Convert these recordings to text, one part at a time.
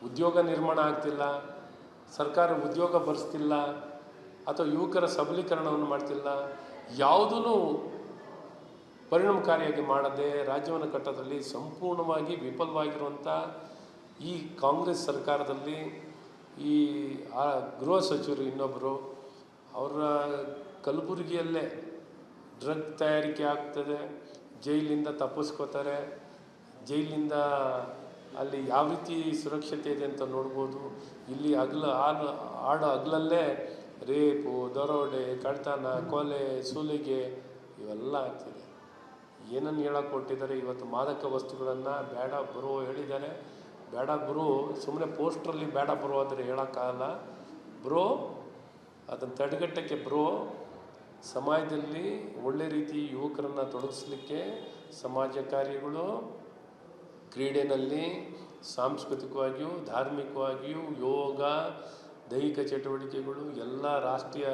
ಉದ್ಯೋಗ ನಿರ್ಮಾಣ ಆಗ್ತಿಲ್ಲ, ಸರ್ಕಾರ ಉದ್ಯೋಗ ಬರೆಸ್ತಿಲ್ಲ, ಅಥವಾ ಯುವಕರ ಸಬಲೀಕರಣವನ್ನು ಮಾಡ್ತಿಲ್ಲ. ಯಾವುದೂ ಪರಿಣಾಮಕಾರಿಯಾಗಿ ಮಾಡದೆ ರಾಜ್ಯವನ್ನು ಕಟ್ಟೋದ್ರಲ್ಲಿ ಸಂಪೂರ್ಣವಾಗಿ ವಿಫಲವಾಗಿರುವಂಥ ಈ ಕಾಂಗ್ರೆಸ್ ಸರ್ಕಾರದಲ್ಲಿ ಈ ಗೃಹ ಸಚಿವರು ಇನ್ನೊಬ್ಬರು ಅವರ ಕಲಬುರಗಿಯಲ್ಲೇ ಡ್ರಗ್ ತಯಾರಿಕೆ ಆಗ್ತದೆ, ಜೈಲಿಂದ ತಪ್ಪಿಸ್ಕೋತಾರೆ, ಜೈಲಿಂದ ಅಲ್ಲಿ ಯಾವ ರೀತಿ ಸುರಕ್ಷತೆ ಇದೆ ಅಂತ ನೋಡ್ಬೋದು. ಇಲ್ಲಿ ಹಗಲಲ್ಲೇ ರೇಪು, ದರೋಡೆ, ಕಳ್ತನ, ಕೊಲೆ, ಸುಲಿಗೆ ಇವೆಲ್ಲ ಆಗ್ತಿದೆ. ಏನನ್ನು ಹೇಳಕ್ಕೆ ಕೊಟ್ಟಿದ್ದಾರೆ ಇವತ್ತು? ಮಾದಕ ವಸ್ತುಗಳನ್ನು ಬೇಡ ಬರೋ ಹೇಳಿದ್ದಾರೆ. ಬೇಡ ಬ್ರೋ, ಸುಮ್ಮನೆ ಪೋಸ್ಟ್ರಲ್ಲಿ ಬೇಡ ಬ್ರೋ ಅಂದರೆ ಹೇಳೋಕ್ಕಾಗಲ್ಲ ಬ್ರೋ. ಅದನ್ನು ತಡೆಗಟ್ಟಕ್ಕೆ ಬ್ರೋ ಸಮಾಜದಲ್ಲಿ ಒಳ್ಳೆ ರೀತಿ ಯುವಕರನ್ನು ತೊಡಗಿಸ್ಲಿಕ್ಕೆ ಸಮಾಜ ಕಾರ್ಯಗಳು, ಕ್ರೀಡೆಯಲ್ಲಿ, ಸಾಂಸ್ಕೃತಿಕವಾಗಿಯೂ ಧಾರ್ಮಿಕವಾಗಿಯೂ, ಯೋಗ, ದೈಹಿಕ ಚಟುವಟಿಕೆಗಳು ಎಲ್ಲ ರಾಷ್ಟ್ರೀಯ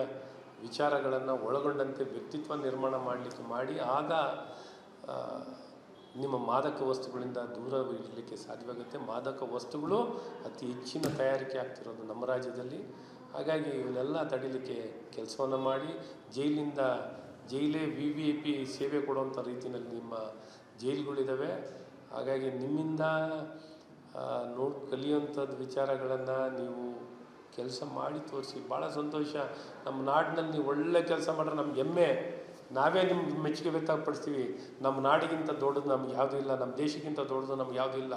ವಿಚಾರಗಳನ್ನು ಒಳಗೊಂಡಂತೆ ವ್ಯಕ್ತಿತ್ವ ನಿರ್ಮಾಣ ಮಾಡಿ ಆಗ ನಿಮ್ಮ ಮಾದಕ ವಸ್ತುಗಳಿಂದ ದೂರ ಇರಲಿಕ್ಕೆ ಸಾಧ್ಯವಾಗುತ್ತೆ. ಮಾದಕ ವಸ್ತುಗಳು ಅತಿ ಹೆಚ್ಚಿನ ತಯಾರಿಕೆ ಆಗ್ತಿರೋದು ನಮ್ಮ ರಾಜ್ಯದಲ್ಲಿ. ಹಾಗಾಗಿ ಇವನ್ನೆಲ್ಲ ತಡಿಲಿಕ್ಕೆ ಕೆಲಸವನ್ನು ಮಾಡಿ ಜೈಲೇ VIP ಸೇವೆ ಕೊಡುವಂಥ ರೀತಿಯಲ್ಲಿ ನಿಮ್ಮ ಜೈಲುಗಳಿದ್ದಾವೆ. ಹಾಗಾಗಿ ನಿಮ್ಮಿಂದ ಕಲಿಯುವಂಥದ್ದು ವಿಚಾರಗಳನ್ನು ನೀವು ಕೆಲಸ ಮಾಡಿ ತೋರಿಸಿ. ಭಾಳ ಸಂತೋಷ. ನಮ್ಮ ನಾಡಿನಲ್ಲಿ ನೀವು ಒಳ್ಳೆ ಕೆಲಸ ಮಾಡಿದ್ರೆ ನಮ್ಗೆ ಹೆಮ್ಮೆ. ನಾವೇ ನಿಮ್ಗೆ ಮೆಚ್ಚುಗೆ ವ್ಯಕ್ತಪಡಿಸ್ತೀವಿ. ನಮ್ಮ ನಾಡಿಗಿಂತ ದೊಡ್ಡದು ನಮ್ಗೆ ಯಾವುದೂ ಇಲ್ಲ, ನಮ್ಮ ದೇಶಕ್ಕಿಂತ ದೊಡ್ಡದು ನಮ್ಗೆ ಯಾವುದೂ ಇಲ್ಲ.